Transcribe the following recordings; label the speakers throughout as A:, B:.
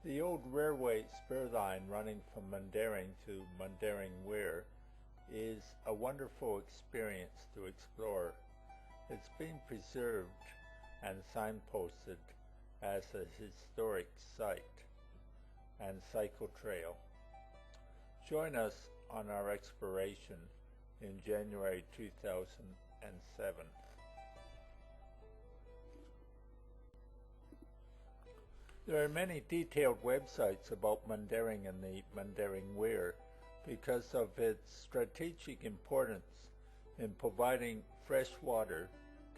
A: The old railway spur line running from Mundaring to Mundaring Weir is a wonderful experience to explore. It's been preserved and signposted as a historic site and cycle trail. Join us on our exploration in January 2007. There are many detailed websites about Mundaring and the Mundaring Weir because of its strategic importance in providing fresh water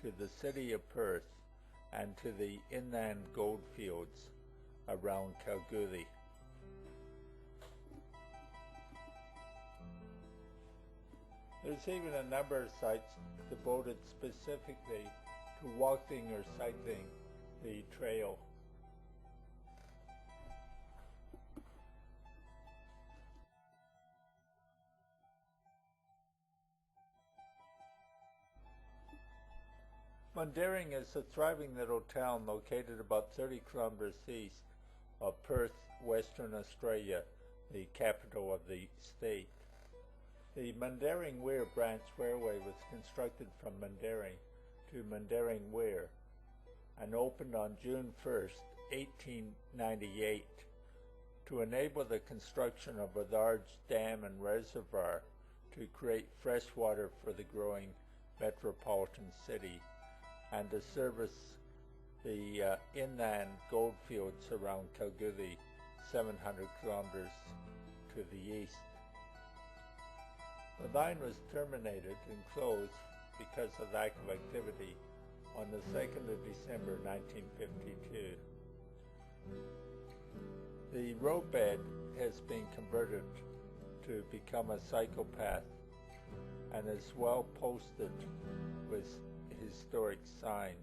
A: to the city of Perth and to the inland goldfields around Kalgoorlie. There's even a number of sites devoted specifically to walking or cycling the trail. Mundaring is a thriving little town located about 30 kilometers east of Perth, Western Australia, the capital of the state. The Mundaring Weir branch railway was constructed from Mundaring to Mundaring Weir and opened on June 1st, 1898 to enable the construction of a large dam and reservoir to create fresh water for the growing metropolitan city and to service the inland goldfields around Kalgoorlie, 700 kilometers to the east. The line was terminated and closed because of lack of activity on the 2nd of December 1952. The roadbed has been converted to become a cycle path and is well posted with historic signs.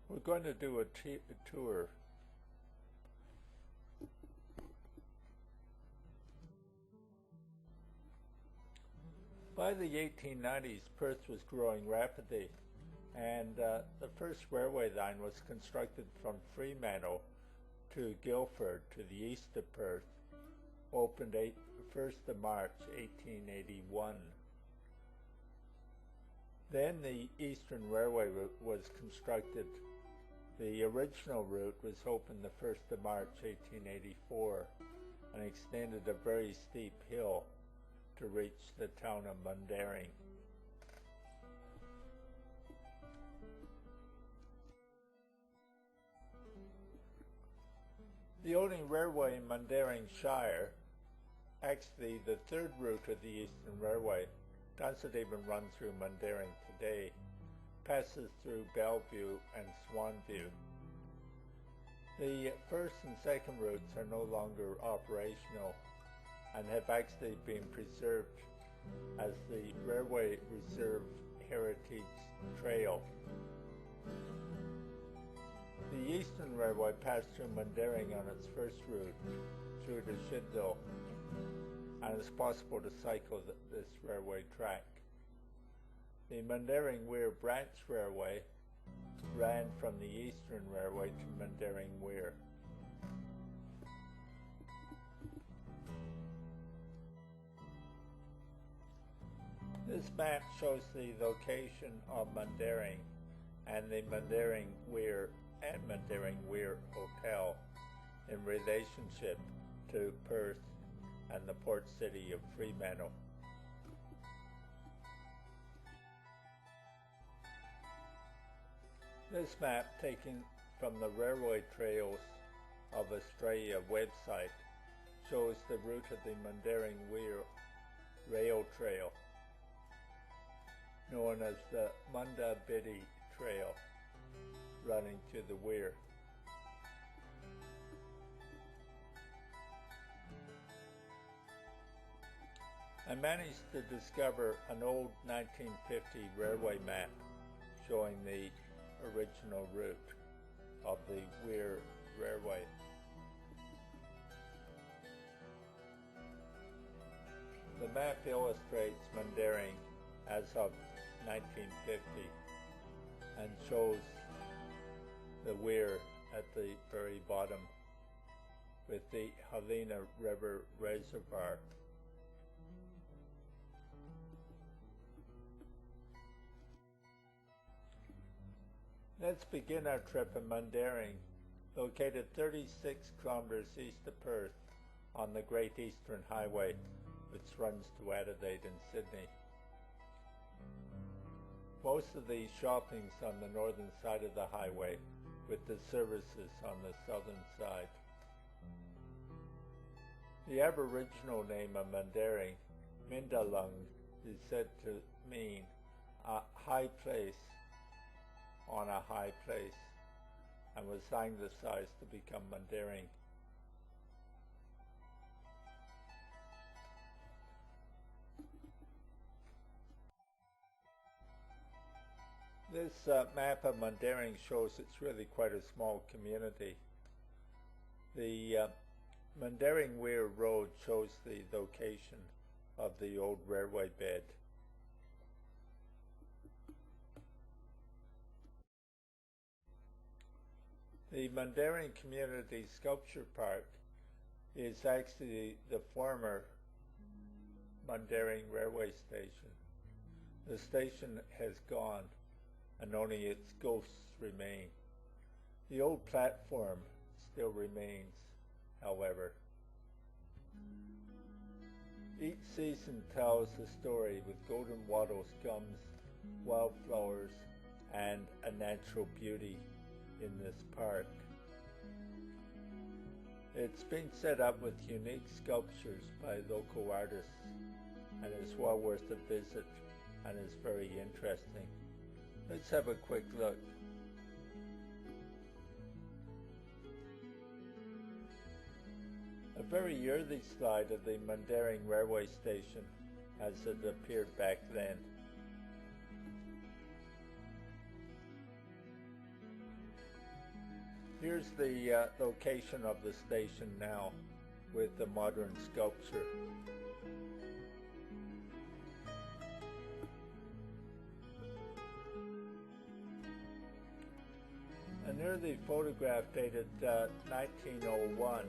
A: We're going to do a tour. By the 1890s, Perth was growing rapidly, and the first railway line was constructed from Fremantle to Guildford to the east of Perth, opened 1st of March 1881. Then the Eastern Railway was constructed. The original route was opened the 1st of March 1884 and extended a very steep hill to reach the town of Mundaring. The only railway in Mundaring Shire, actually the third route of the Eastern Railway, doesn't even run through Mundaring today, passes through Bellevue and Swanview. The first and second routes are no longer operational and have actually been preserved as the Railway Reserve Heritage Trail. The Eastern Railway passed through Mundaring on its first route through to Shidville, and it's possible to cycle this railway track. The Mundaring Weir branch railway ran from the Eastern Railway to Mundaring Weir. This map shows the location of Mundaring and the Mundaring Weir and Mundaring Weir Hotel in relationship to Perth and the port city of Fremantle. This map, taken from the Railway Trails of Australia website, shows the route of the Mundaring Weir Rail Trail, known as the Mundaring Trail, running to the Weir. I managed to discover an old 1950 railway map showing the original route of the Weir Railway. The map illustrates Mundaring as of 1950 and shows the weir at the very bottom with the Helena River reservoir. Let's begin our trip in Mundaring, located 36 kilometers east of Perth on the Great Eastern Highway, which runs to Adelaide and Sydney. Most of the shopping's on the northern side of the highway, with the services on the southern side. The Aboriginal name of Mundaring, Mindalung, is said to mean a high place on a high place, and was anglicized to become Mundaring. This map of Mundaring shows it's really quite a small community. The Mundaring Weir Road shows the location of the old railway bed. The Mundaring Community Sculpture Park is actually the former Mundaring Railway Station. The station has gone, and only its ghosts remain. The old platform still remains, however. Each season tells a story with golden wattle scums, wildflowers, and a natural beauty in this park. It's been set up with unique sculptures by local artists, and is well worth a visit and is very interesting. Let's have a quick look. A very early slide of the Mundaring Railway Station as it appeared back then. Here's the location of the station now with the modern sculpture. An early photograph dated 1901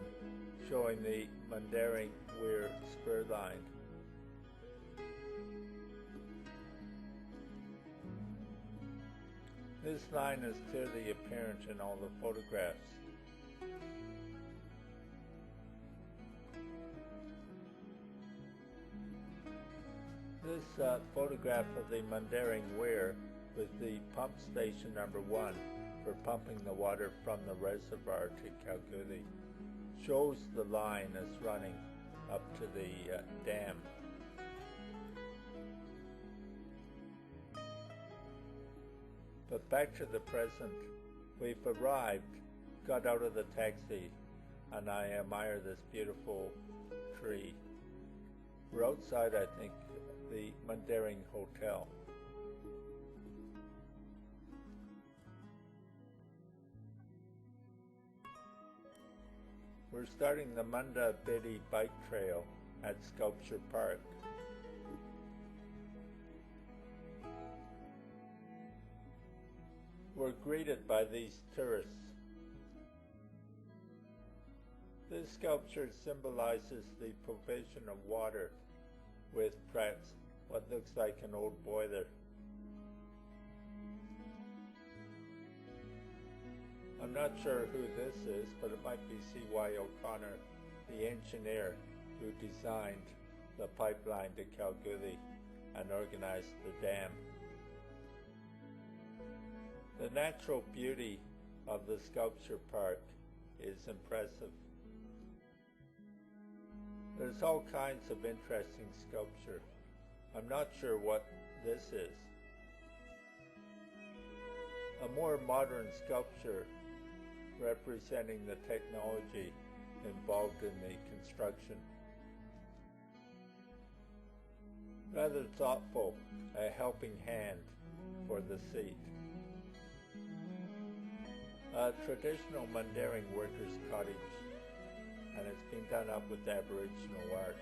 A: showing the Mundaring Weir spur line. This line is clearly apparent in all the photographs. This photograph of the Mundaring Weir with the pump station number 1 for pumping the water from the reservoir to Kalgoorlie shows the line as running up to the dam. But back to the present, we've arrived, got out of the taxi, and I admire this beautiful tree. We're outside, I think, the Mundaring Hotel. We're starting the Munda Biddy bike trail at Sculpture Park. We're greeted by these tourists. This sculpture symbolizes the provision of water with perhaps what looks like an old boiler. I'm not sure who this is, but it might be C.Y. O'Connor, the engineer who designed the pipeline to Kalgoorlie and organized the dam. The natural beauty of the sculpture park is impressive. There's all kinds of interesting sculpture. I'm not sure what this is. A more modern sculpture representing the technology involved in the construction. Rather thoughtful, a helping hand for the seat. A traditional Mundaring workers' cottage, and it's been done up with Aboriginal art.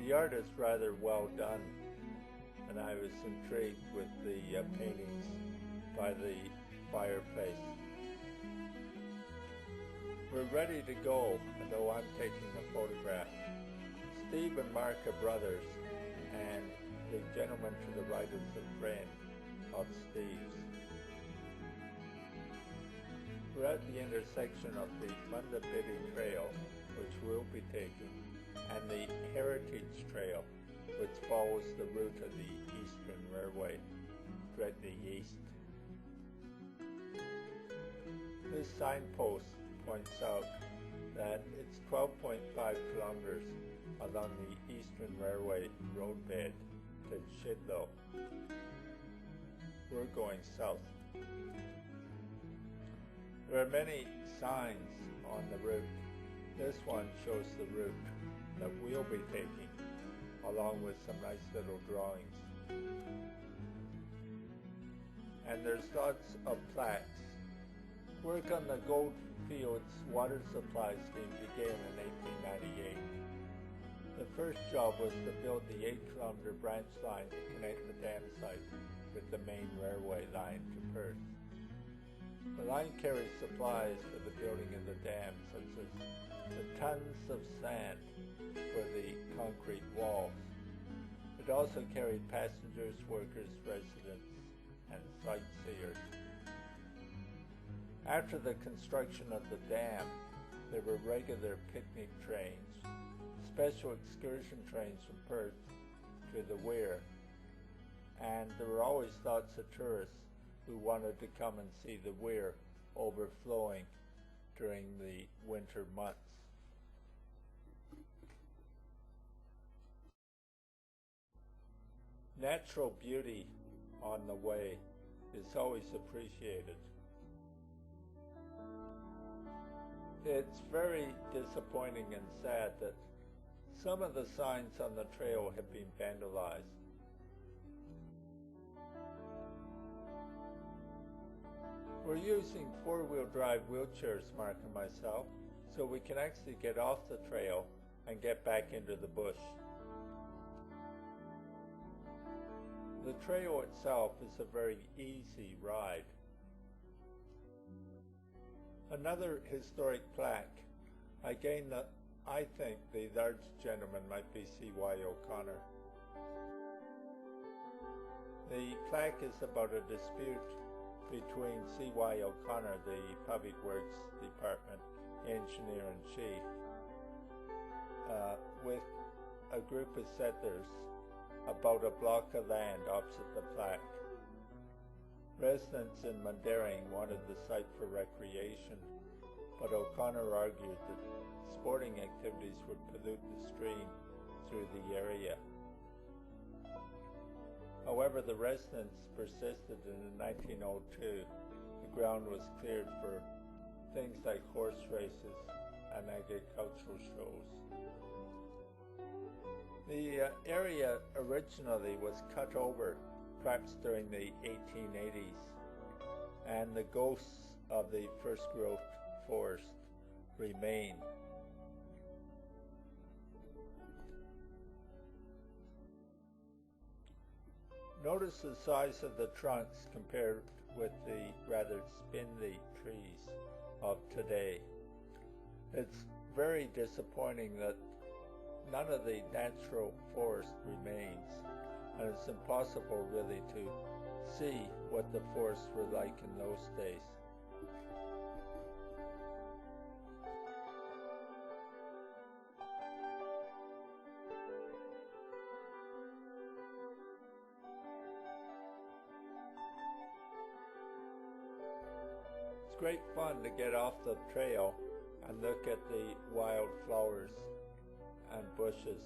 A: The art is rather well done, and I was intrigued with the paintings by the fireplace. We're ready to go, though I'm taking a photograph. Steve and Mark are brothers, and the gentleman to the right is a friend of Steve's. We're at the intersection of the Mundaring Trail, which we'll be taking, and the Heritage Trail, which follows the route of the Eastern Railway, directly east. This signpost points out that it's 12.5 kilometers along the Eastern Railway roadbed to Shidlow. We're going south. There are many signs on the route. This one shows the route that we'll be taking, along with some nice little drawings. And there's lots of plaques. Work on the Goldfields water supply scheme began in 1898. The first job was to build the 8-kilometer branch line to connect the dam site with the main railway line to Perth. The line carries supplies for the building of the dam, such as the tons of sand for the concrete walls. It also carried passengers, workers, residents, and sightseers. After the construction of the dam, there were regular picnic trains, special excursion trains from Perth to the Weir, and there were always lots of tourists who wanted to come and see the Weir overflowing during the winter months. Natural beauty on the way is always appreciated. It's very disappointing and sad that some of the signs on the trail have been vandalized. We're using four-wheel drive wheelchairs, Mark and myself, so we can actually get off the trail and get back into the bush. The trail itself is a very easy ride. Another historic plaque. Again, I think the large gentleman might be C.Y. O'Connor. The plaque is about a dispute between C.Y. O'Connor, the Public Works Department Engineer-in-Chief, with a group of settlers about a block of land opposite the plaque. Residents in Mundaring wanted the site for recreation, but O'Connor argued that sporting activities would pollute the stream through the area. However, the residents persisted, and in 1902, the ground was cleared for things like horse races and agricultural shows. The area originally was cut over, perhaps during the 1880s, and the ghosts of the first growth forest remain. Notice the size of the trunks compared with the rather spindly trees of today. It's very disappointing that none of the natural forest remains, and it's impossible really to see what the forests were like in those days. It's great fun to get off the trail and look at the wild flowers and bushes.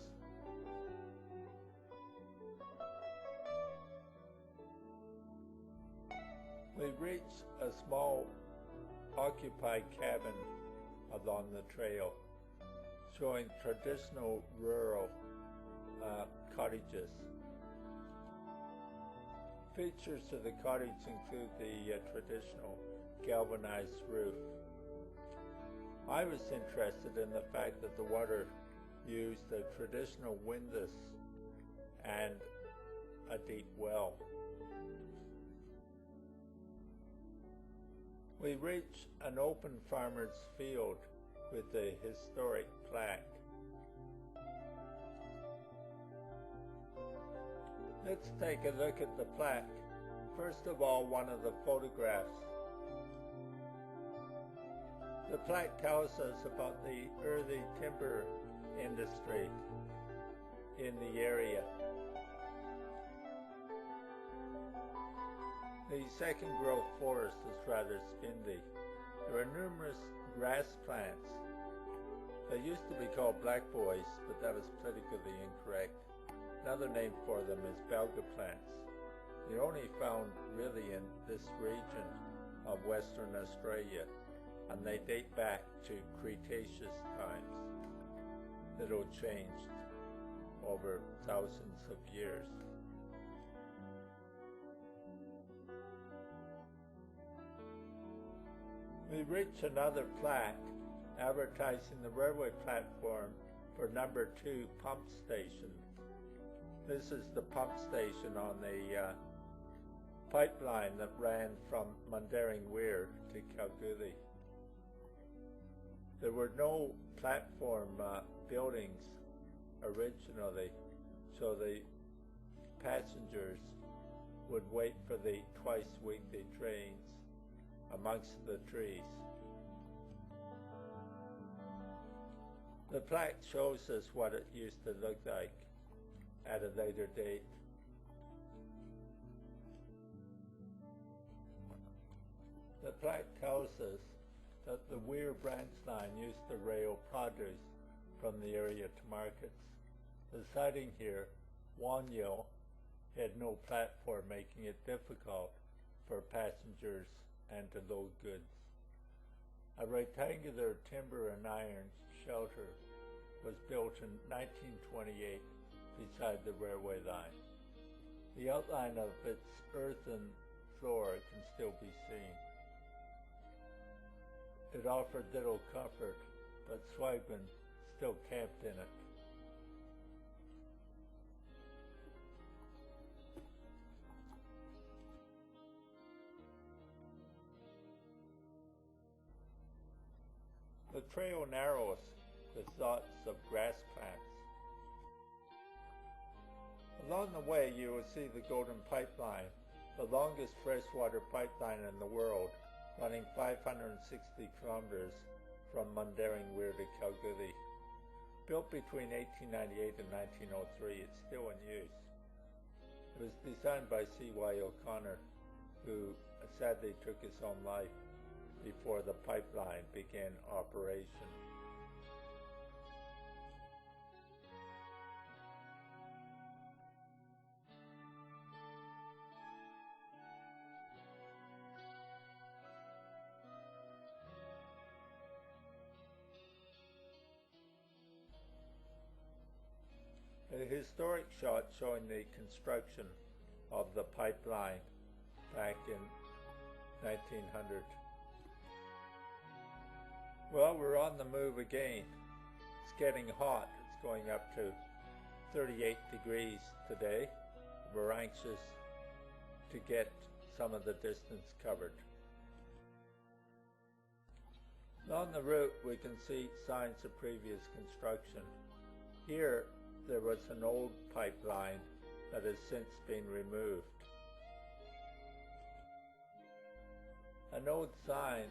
A: We reach a small occupied cabin along the trail, showing traditional rural cottages. Features to the cottage include the traditional galvanized roof. I was interested in the fact that the water used a traditional windlass and a deep well. We reach an open farmer's field with a historic plaque. Let's take a look at the plaque. First of all, one of the photographs. The plaque tells us about the early timber industry in the area. The second growth forest is rather spindly. There are numerous grass plants. They used to be called black boys, but that was politically incorrect. Another name for them is belga plants. They're only found really in this region of Western Australia, and they date back to Cretaceous times. That all changed over thousands of years. We reach another plaque advertising the railway platform for number 2 pump station. This is the pump station on the pipeline that ran from Mundaring Weir to Kalgoorlie. There were no platform buildings originally, so the passengers would wait for the twice-weekly trains amongst the trees. The plaque shows us what it used to look like at a later date. The plaque tells us that the Weir branch line used to rail produce from the area to markets. The siding here, Wanyil, had no platform, making it difficult for passengers and to load goods. A rectangular timber and iron shelter was built in 1928 beside the railway line. The outline of its earthen floor can still be seen. It offered little comfort, but swagmen still camped in it. The trail narrows with lots of grass plants. Along the way you will see the Golden Pipeline, the longest freshwater pipeline in the world, running 560 kilometers from Mundaring Weir to Kalgoorlie. Built between 1898 and 1903, it's still in use. It was designed by C.Y. O'Connor, who sadly took his own life before the pipeline began operation. A historic shot showing the construction of the pipeline back in 1900. Well, we're on the move again. It's getting hot. It's going up to 38 degrees today. We're anxious to get some of the distance covered. On the route we can see signs of previous construction. Here there was an old pipeline that has since been removed. An old sign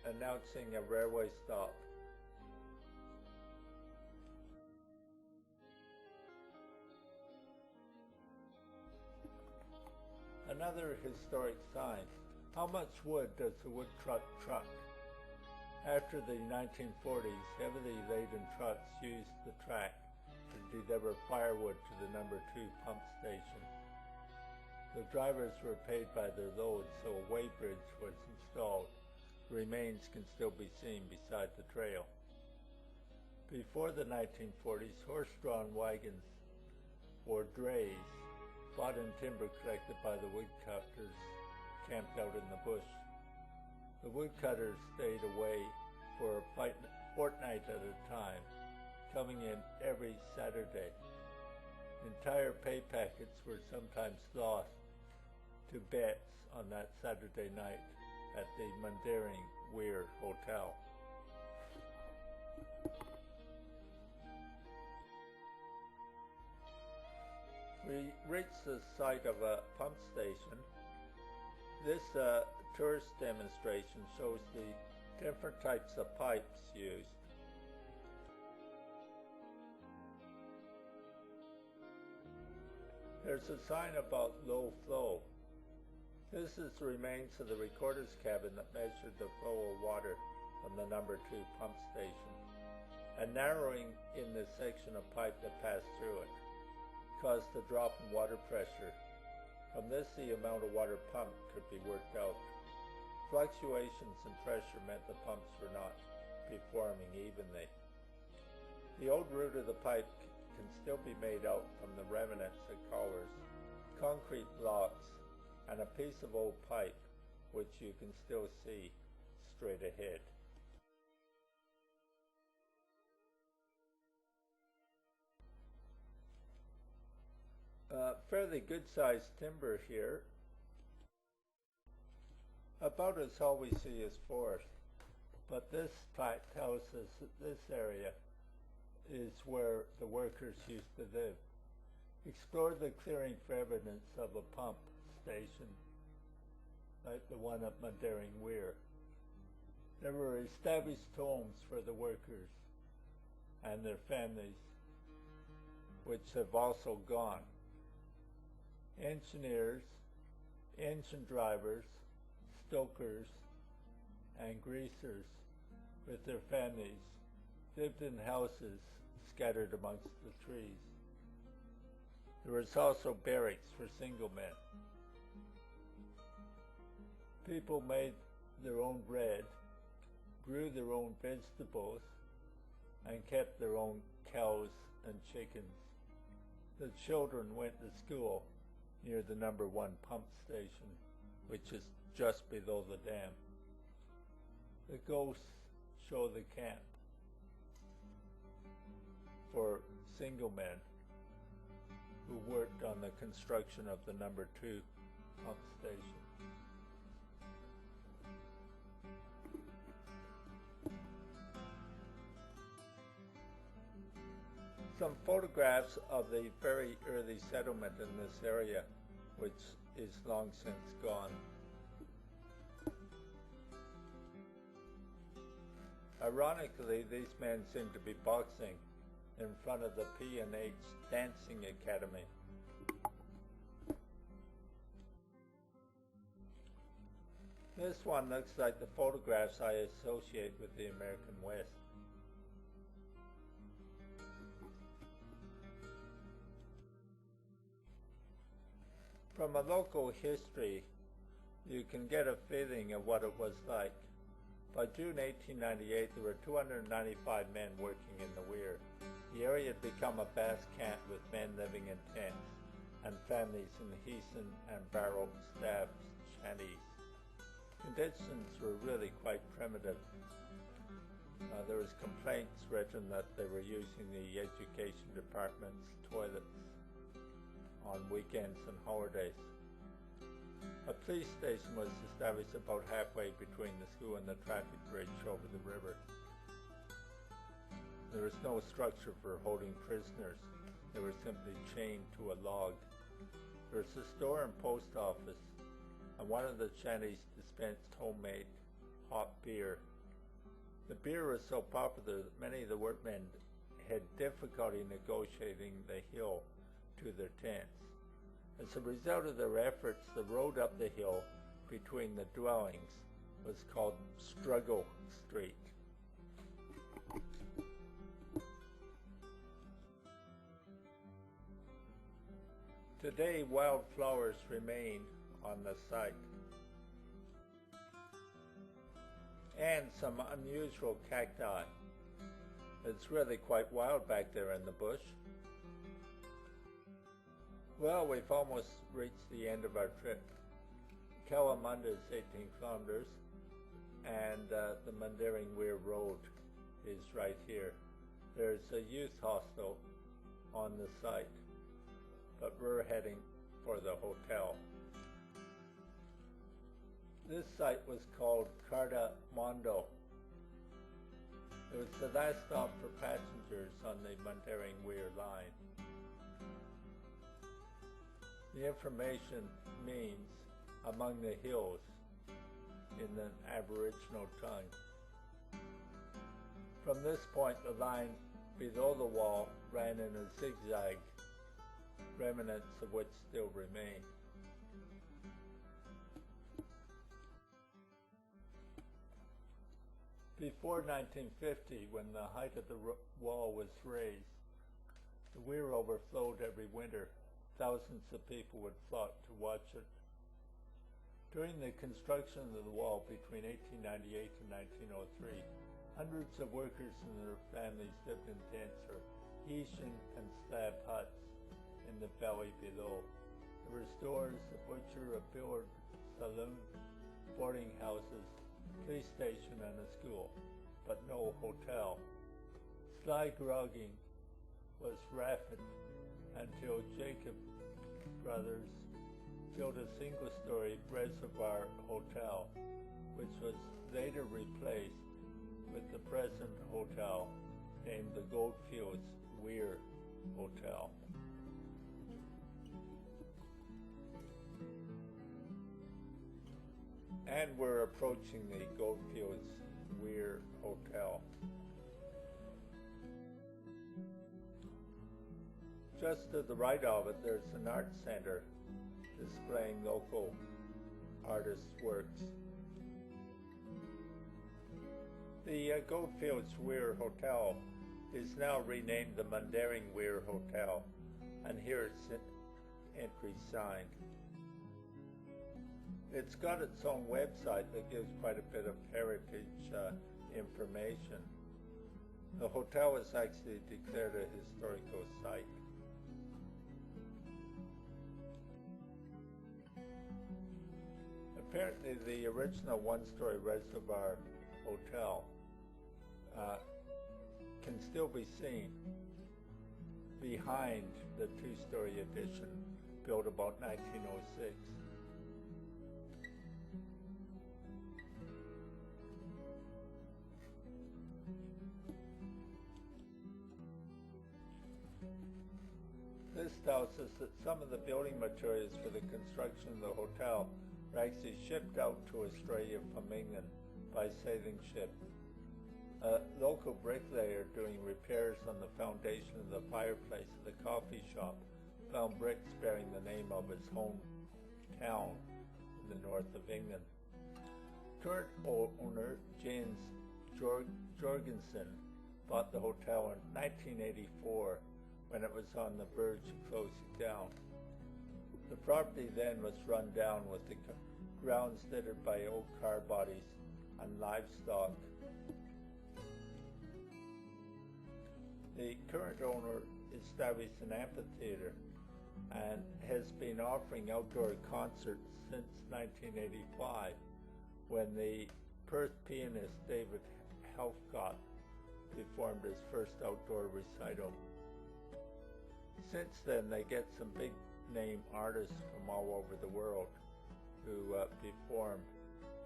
A: announcing a railway stop. Another historic sign. How much wood does the wood truck truck? After the 1940s, heavily laden trucks used the track to deliver firewood to the number 2 pump station. The drivers were paid by their loads, so a weighbridge was installed. Remains can still be seen beside the trail. Before the 1940s, horse-drawn wagons or drays brought in timber collected by the woodcutters camped out in the bush. The woodcutters stayed away for a fortnight at a time, coming in every Saturday. Entire pay packets were sometimes lost to bets on that Saturday night at the Mundaring Weir Hotel. We reached the site of a pump station. This tourist demonstration shows the different types of pipes used. There's a sign about low flow. This is the remains of the recorder's cabin that measured the flow of water from the number 2 pump station. A narrowing in the section of pipe that passed through it caused a drop in water pressure. From this, the amount of water pumped could be worked out. Fluctuations in pressure meant the pumps were not performing evenly. The old root of the pipe can still be made out from the remnants of collars, concrete blocks, and a piece of old pipe, which you can still see straight ahead. Fairly good-sized timber here. About as all we see is forest, but this fact tells us that this area is where the workers used to live. Explore the clearing for evidence of a pump station, like the one at Mundaring Weir. There were established homes for the workers and their families, which have also gone. Engineers, engine drivers, stokers, and greasers with their families lived in houses scattered amongst the trees. There was also barracks for single men. People made their own bread, grew their own vegetables, and kept their own cows and chickens. The children went to school near the number 1 pump station, which is just below the dam. The ghosts show the camp for single men who worked on the construction of the number 2 pump station. Some photographs of the very early settlement in this area, which is long since gone. Ironically, these men seem to be boxing in front of the P&H Dancing Academy. This one looks like the photographs I associate with the American West. From a local history, you can get a feeling of what it was like. By June 1898, there were 295 men working in the weir. The area had become a Basque camp with men living in tents and families in Heason and Barrow staffed shanties. Conditions were really quite primitive. There was complaints written that they were using the education department's toilets on weekends and holidays. A police station was established about halfway between the school and the traffic bridge over the river. There was no structure for holding prisoners. They were simply chained to a log. There was a store and post office, and one of the shanties dispensed homemade hot beer. The beer was so popular that many of the workmen had difficulty negotiating the hill to their tents. As a result of their efforts, the road up the hill between the dwellings was called Struggle Street. Today, wildflowers remain on the site, and some unusual cacti. It's really quite wild back there in the bush. Well, we've almost reached the end of our trip. Kalamunda is 18 kilometers, and the Mundaring Weir Road is right here. There's a youth hostel on the site, but we're heading for the hotel. This site was called Carta Mondo. It was the last stop for passengers on the Mundaring Weir line. The information means among the hills in an Aboriginal tongue. From this point, the line below the wall ran in a zigzag, remnants of which still remain. Before 1950, when the height of the wall was raised, the Weir overflowed every winter. Thousands of people would flock to watch it. During the construction of the wall between 1898 and 1903, hundreds of workers and their families lived in tents or Hessian and slab huts in the valley below. There were stores, a butcher, a billiard saloon, boarding houses, police station and a school, but no hotel. Sly grogging was rapid until Jacob Brothers built a single-story reservoir hotel, which was later replaced with the present hotel named the Goldfields Weir Hotel. And we're approaching the Goldfields Weir Hotel. Just to the right of it, there's an art center displaying local artists' works. The Goldfields Weir Hotel is now renamed the Mundaring Weir Hotel, and here its entry sign. It's got its own website that gives quite a bit of heritage information. The hotel is actually declared a historical site. Apparently the original one-story reservoir hotel can still be seen behind the two-story addition built about 1906. This tells us that some of the building materials for the construction of the hotel were actually shipped out to Australia from England by sailing ship. A local bricklayer doing repairs on the foundation of the fireplace of the coffee shop found bricks bearing the name of his hometown in the north of England. Current owner James Jorgensen bought the hotel in 1984 when it was on the verge of closing down. The property then was run down with the grounds littered by old car bodies and livestock. The current owner established an amphitheater and has been offering outdoor concerts since 1985, when the Perth pianist David Helfgott performed his first outdoor recital. Since then, they get some big name artists from all over the world who perform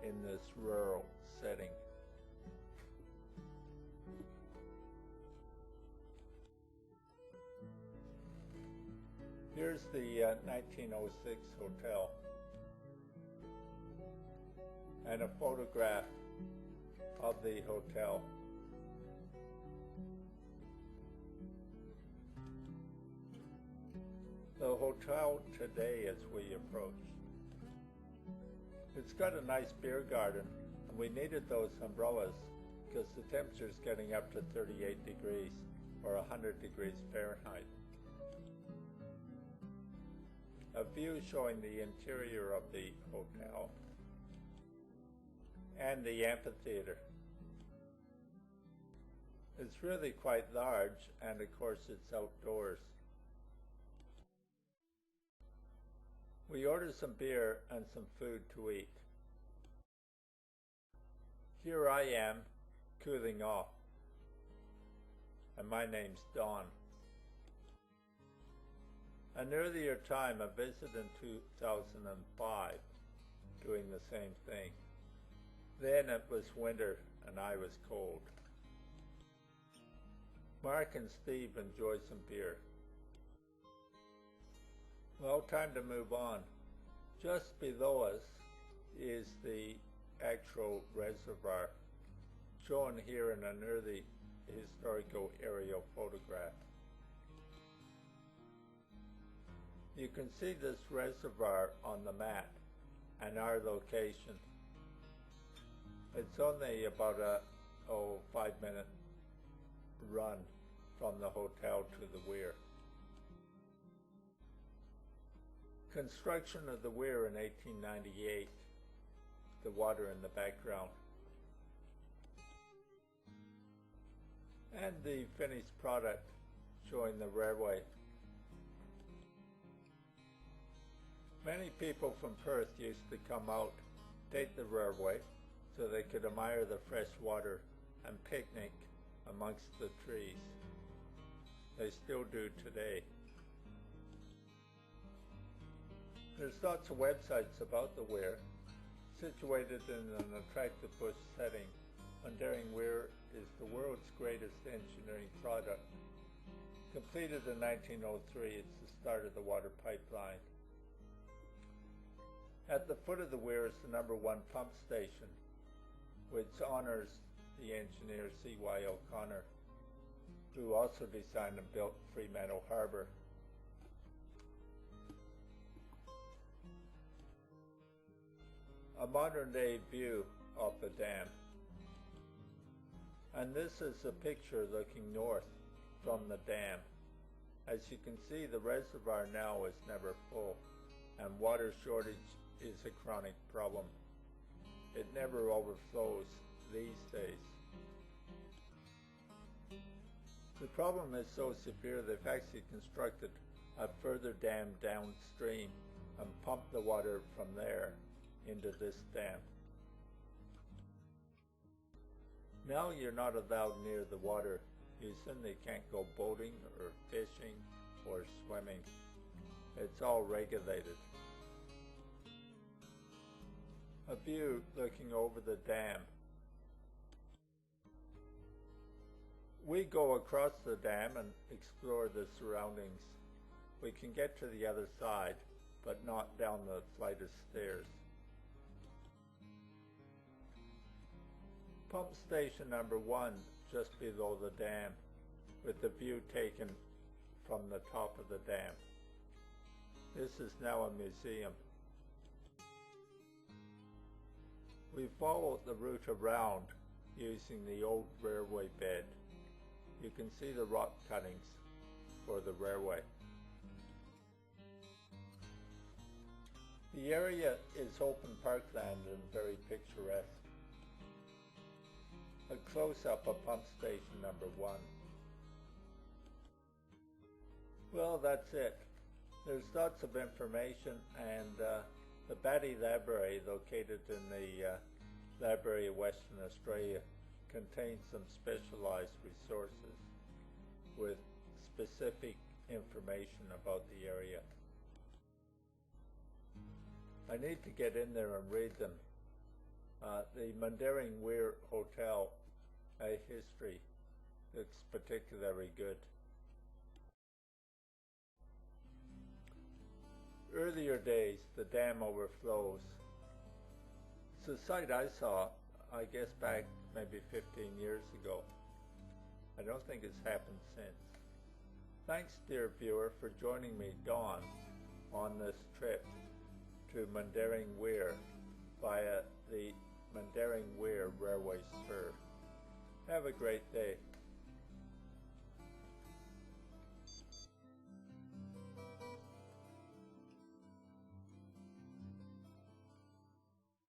A: in this rural setting. Here's the 1906 hotel and a photograph of the hotel. The hotel today as we approach. It's got a nice beer garden, and we needed those umbrellas because the temperature is getting up to 38 degrees or 100 degrees Fahrenheit. A view showing the interior of the hotel and the amphitheater. It's really quite large, and of course it's outdoors. We ordered some beer and some food to eat. Here I am, cooling off, and my name's Don. An earlier time, I visited in 2005, doing the same thing. Then it was winter and I was cold. Mark and Steve enjoy some beer. Well, time to move on. Just below us is the actual reservoir, shown here in an early historical aerial photograph. You can see this reservoir on the map and our location. It's only about a 5-minute run from the hotel to the weir. Construction of the weir in 1898, the water in the background. And the finished product showing the railway. Many people from Perth used to come out, take the railway, so they could admire the fresh water and picnic amongst the trees. They still do today. There's lots of websites about the weir. Situated in an attractive bush setting, Mundaring Weir is the world's greatest engineering product. Completed in 1903, it's the start of the water pipeline. At the foot of the weir is the #1 pump station, which honors the engineer C.Y. O'Connor, who also designed and built Fremantle Harbour. A modern-day view of the dam. And this is a picture looking north from the dam. As you can see, the reservoir now is never full, and water shortage is a chronic problem. It never overflows these days. The problem is so severe they've actually constructed a further dam downstream and pumped the water from there into this dam. Now you're not allowed near the water. You simply can't go boating or fishing or swimming. It's all regulated. A view looking over the dam. We go across the dam and explore the surroundings. We can get to the other side, but not down the flight of stairs. Pump station #1 just below the dam, with the view taken from the top of the dam. This is now a museum. We followed the route around using the old railway bed. You can see the rock cuttings for the railway. The area is open parkland and very picturesque. A close-up of pump station #1. Well, that's it. There's lots of information, and the Batty Library, located in the Library of Western Australia, contains some specialized resources with specific information about the area. I need to get in there and read them. The Mundaring Weir Hotel, a history, looks particularly good. Earlier days, the dam overflows. It's a sight I saw, I guess back maybe 15 years ago. I don't think it's happened since. Thanks, dear viewer, for joining me, Dawn, on this trip to Mundaring Weir via the Mundaring Weir Railway Spur. Have a great day.